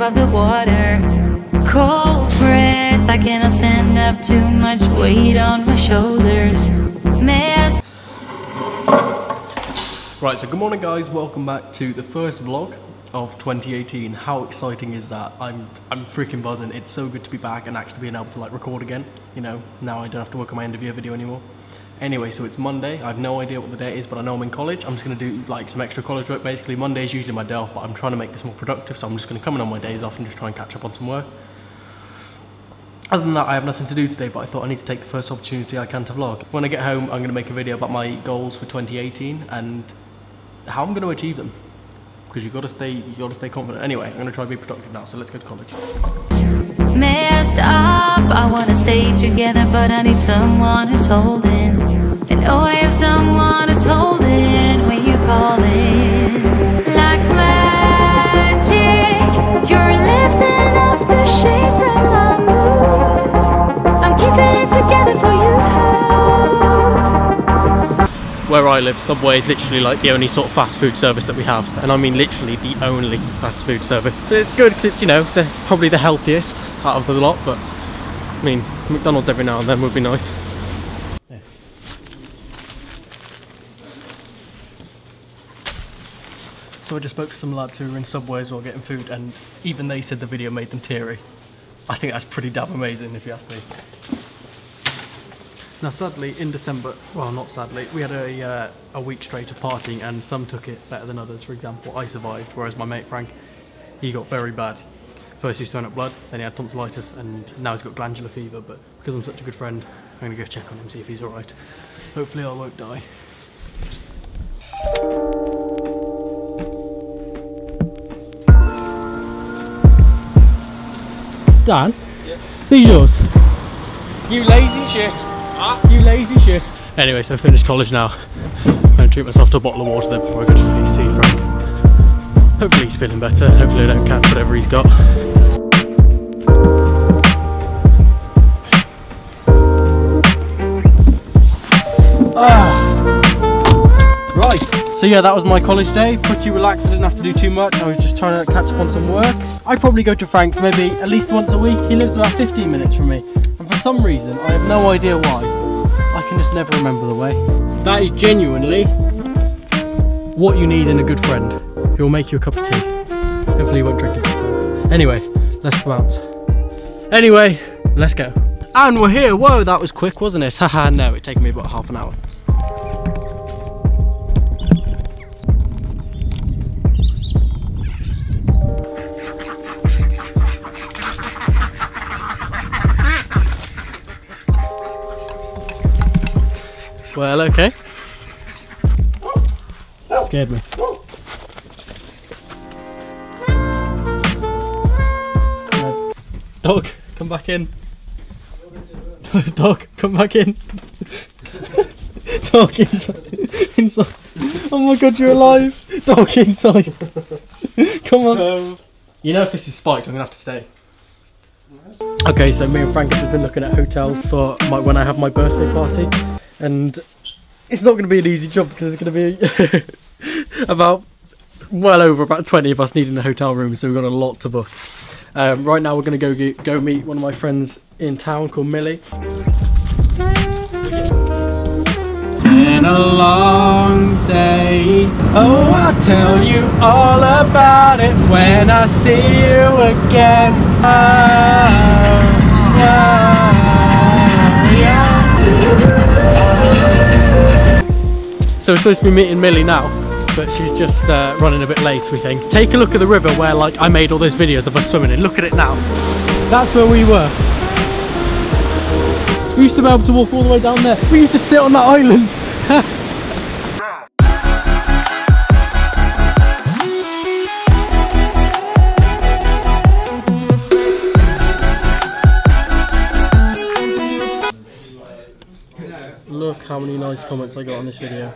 above the water. Cold breath, I cannot stand up, too much weight on my shoulders. Right, so good morning guys, welcome back to the first vlog of 2018. How exciting is that? I'm freaking buzzing. It's so good to be back and actually being able to like record again. You know, now I don't have to work on my end of year video anymore. Anyway, so it's Monday. I have no idea what the day is, but I know I'm in college. I'm just gonna do like some extra college work basically. Monday is usually my day off, but I'm trying to make this more productive, so I'm just gonna come in on my days off and just try and catch up on some work. Other than that, I have nothing to do today, but I thought I need to take the first opportunity I can to vlog. When I get home, I'm gonna make a video about my goals for 2018 and how I'm gonna achieve them. Because you gotta stay confident. Anyway, I'm gonna try to be productive now, so let's go to college. Messed up, I wanna stay together, but I need someone who's holding. And oh, I have someone who's holding when you call it. Like magic, you're lifting off the shade from my mood. I'm keeping it together for you. Where I live, Subway is literally like the only sort of fast food service that we have, and I mean literally the only fast food service. So it's good because it's, you know, they're probably the healthiest out of the lot, but I mean McDonald's every now and then would be nice. Yeah. So I just spoke to some lads who were in Subway as well getting food, and even they said the video made them teary. I think that's pretty damn amazing if you ask me. Now sadly, in December, well not sadly, we had a week straight of partying and some took it better than others. For example, I survived, whereas my mate Frank, he got very bad. First he was throwing up blood, then he had tonsillitis, and now he's got glandular fever, but because I'm such a good friend, I'm going to go check on him, see if he's alright. Hopefully I won't die. Dan? Yeah. These yours? You lazy shit! Huh? You lazy shit. Anyway, so I finished college now. I'm going to treat myself to a bottle of water then before I go to see Frank. Hopefully he's feeling better. Hopefully I don't catch whatever he's got. Right, so yeah, that was my college day. Pretty relaxed, I didn't have to do too much. I was just trying to catch up on some work. I'd probably go to Frank's maybe at least once a week. He lives about 15 minutes from me. And for some reason, I have no idea why, I can just never remember the way. That is genuinely what you need in a good friend. He will make you a cup of tea. Hopefully he won't drink it this time. Anyway, let's bounce. Anyway, let's go. And we're here. Whoa, that was quick, wasn't it? Haha, no, it's taken me about half an hour. Well, okay. Scared me. Dog, come back in. Dog, come back in. Dog, inside. Oh my god, you're alive. Dog, inside. Come on. You know if this is spiked, I'm going to have to stay. Okay, so me and Frank have just been looking at hotels for when I have my birthday party. And it's not going to be an easy job because it's going to be about 20 of us needing a hotel room, so we've got a lot to book. Right now we're going to go meet one of my friends in town called Millie. Been a long day. Oh, I'll tell you all about it when I see you again. So we're supposed to be meeting Millie now, but she's just running a bit late, we think. Take a look at the river where like I made all those videos of us swimming in. Look at it now. That's where we were. We used to be able to walk all the way down there. We used to sit on that island. Look how many nice comments I got on this video.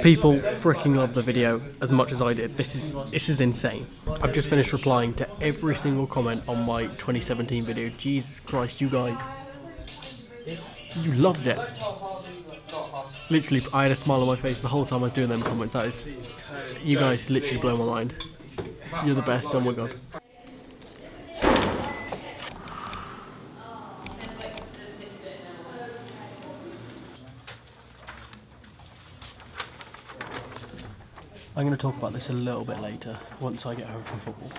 People freaking love the video as much as I did. This is insane. I've just finished replying to every single comment on my 2017 video. Jesus Christ, you guys. You loved it. Literally, I had a smile on my face the whole time I was doing them comments. You guys literally blow my mind. You're the best, oh my god. I'm going to talk about this a little bit later, once I get home from football.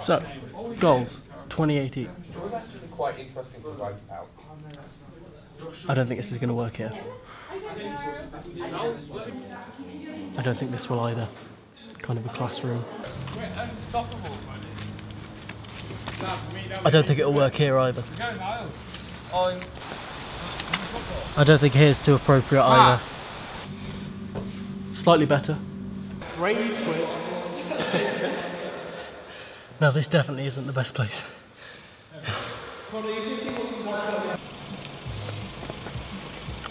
So, goals, 2018. Quite interesting to write out. I don't think this is going to work here. I don't think this will either. Kind of a classroom. I don't think it'll work here either. I don't think here's too appropriate either. Slightly better. No, this definitely isn't the best place.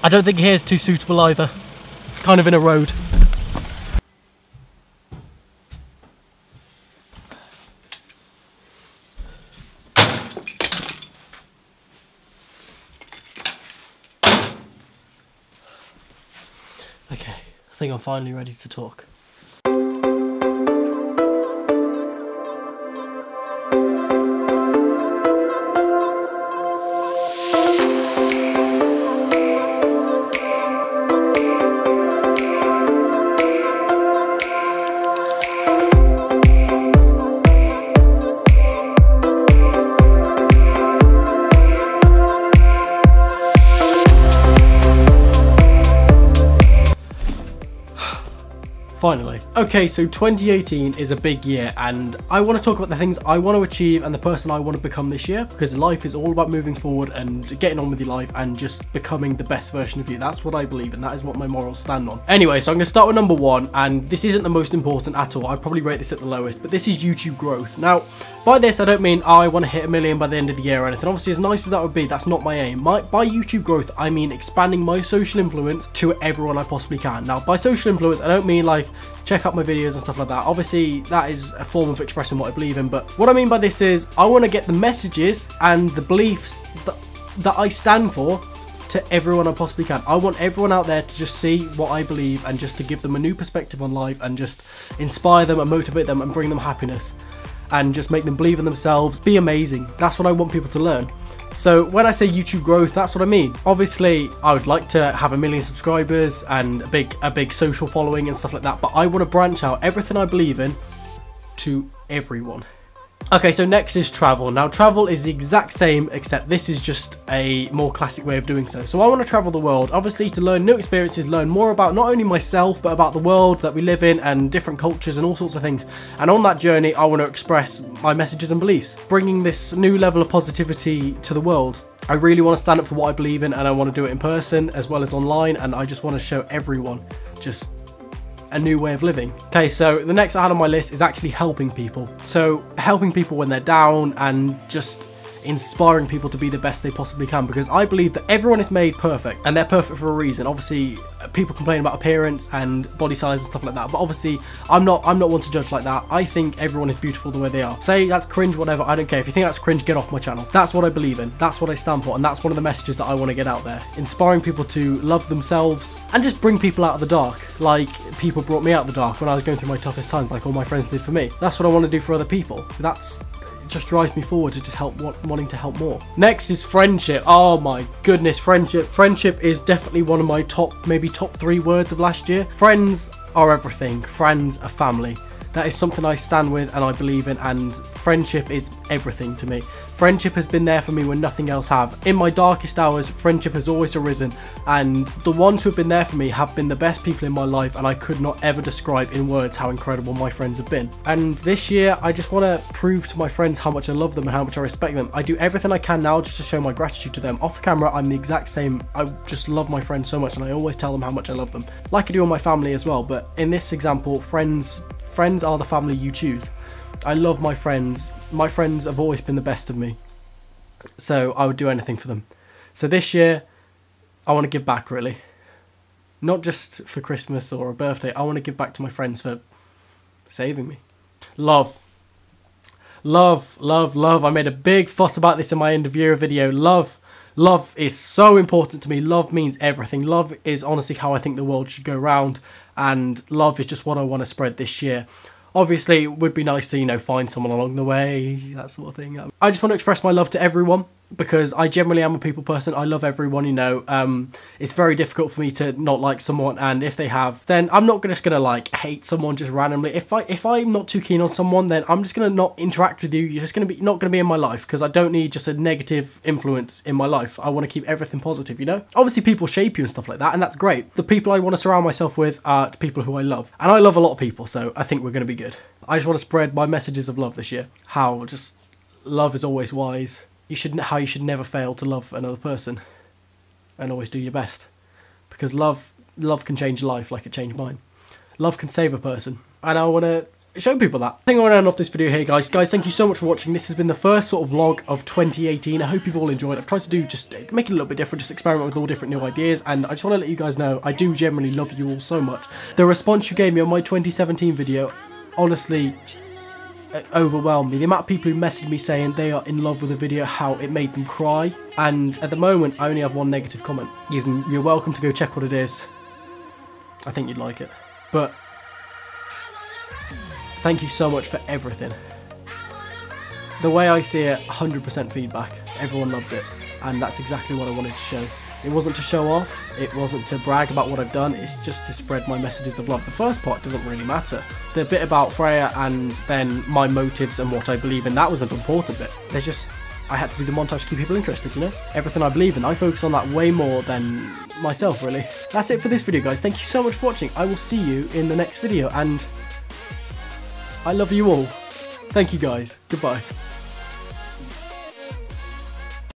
I don't think here's too suitable either. Kind of in a road. Okay, I think I'm finally ready to talk. Finally. Okay, so 2018 is a big year and I want to talk about the things I want to achieve and the person I want to become this year, because life is all about moving forward and getting on with your life and just becoming the best version of you. That's what I believe and that is what my morals stand on. Anyway, so I'm going to start with number one, and this isn't the most important at all. I'd probably rate this at the lowest, but this is YouTube growth. Now, by this I don't mean I want to hit 1 million by the end of the year or anything. Obviously, as nice as that would be, that's not my aim. By YouTube growth, I mean expanding my social influence to everyone I possibly can. Now, by social influence, I don't mean like check out my videos and stuff like that. Obviously, that is a form of expressing what I believe in, but what I mean by this is I want to get the messages and the beliefs that I stand for to everyone I possibly can. I want everyone out there to just see what I believe and just to give them a new perspective on life and just inspire them and motivate them and bring them happiness and just make them believe in themselves, be amazing. That's what I want people to learn. So when I say YouTube growth, that's what I mean. Obviously, I would like to have 1 million subscribers and a big social following and stuff like that, but I want to branch out everything I believe in to everyone. Okay, so next is travel. Now, travel is the exact same, except this is just a more classic way of doing so. So I want to travel the world, obviously to learn new experiences, learn more about not only myself, but about the world that we live in and different cultures and all sorts of things. And on that journey, I want to express my messages and beliefs, bringing this new level of positivity to the world. I really want to stand up for what I believe in, and I want to do it in person as well as online, and I just want to show everyone just a new way of living. Okay, so the next I had on my list is actually helping people. So helping people when they're down and just inspiring people to be the best they possibly can, because I believe that everyone is made perfect and they're perfect for a reason. Obviously, people complain about appearance and body size and stuff like that, but obviously I'm not one to judge like that. I think everyone is beautiful the way they are. Say that's cringe, whatever, I don't care. If you think that's cringe, get off my channel. That's what I believe in. That's what I stand for, and that's one of the messages that I want to get out there. Inspiring people to love themselves and just bring people out of the dark, like people brought me out of the dark when I was going through my toughest times, like all my friends did for me. That's what I want to do for other people. It just drives me forward to just wanting to help more. Next is friendship. Oh my goodness, friendship. Friendship is definitely one of my maybe top 3 words of last year. Friends are everything. Friends are family. That is something I stand with and I believe in, and friendship is everything to me. Friendship has been there for me when nothing else have. In my darkest hours, friendship has always arisen, and the ones who have been there for me have been the best people in my life, and I could not ever describe in words how incredible my friends have been. And this year, I just want to prove to my friends how much I love them and how much I respect them. I do everything I can now just to show my gratitude to them. Off camera, I'm the exact same. I just love my friends so much, and I always tell them how much I love them. Like I do on my family as well, but in this example, friends are the family you choose. I love my friends. My friends have always been the best of me, so I would do anything for them. So this year, I want to give back, really. Not just for Christmas or a birthday. I want to give back to my friends for saving me. Love. Love, love, love. I made a big fuss about this in my end of year video. Love. Love is so important to me. Love means everything. Love is honestly how I think the world should go round. and love is just what I want to spread this year. Obviously, it would be nice to, you know, find someone along the way, that sort of thing. I just want to express my love to everyone, because I generally am a people person. I love everyone, you know. It's very difficult for me to not like someone, and if they have, then I'm not just gonna like hate someone just randomly. If I'm not too keen on someone, then I'm just gonna not interact with you. You're just not gonna be in my life, because I don't need just a negative influence in my life. I want to keep everything positive, you know. Obviously, people shape you and stuff like that, and that's great. The people I want to surround myself with are the people who I love, and I love a lot of people, so I think we're gonna be good. I just want to spread my messages of love this year. How just love is always wise. How you should never fail to love another person, and always do your best, because love can change your life like it changed mine. Love can save a person, and I want to show people that. I think I'm going to end off this video here, guys. Thank you so much for watching. This has been the first sort of vlog of 2018. I hope you've all enjoyed. I've tried to do just make it a little bit different, just experiment with all different new ideas, and I just want to let you guys know I do generally love you all so much. The response you gave me on my 2017 video, honestly, overwhelmed me. The amount of people who messaged me saying they are in love with the video, how it made them cry, and at the moment I only have one negative comment. You're welcome to go check what it is. I think you'd like it. But thank you so much for everything. The way I see it, 100% feedback. Everyone loved it, and that's exactly what I wanted to show. It wasn't to show off, it wasn't to brag about what I've done, it's just to spread my messages of love. The first part doesn't really matter. The bit about Freya and then my motives and what I believe in, that was an important bit. There's just, I had to do the montage to keep people interested, you know? Everything I believe in, I focus on that way more than myself, really. That's it for this video, guys. Thank you so much for watching. I will see you in the next video, and I love you all. Thank you, guys. Goodbye.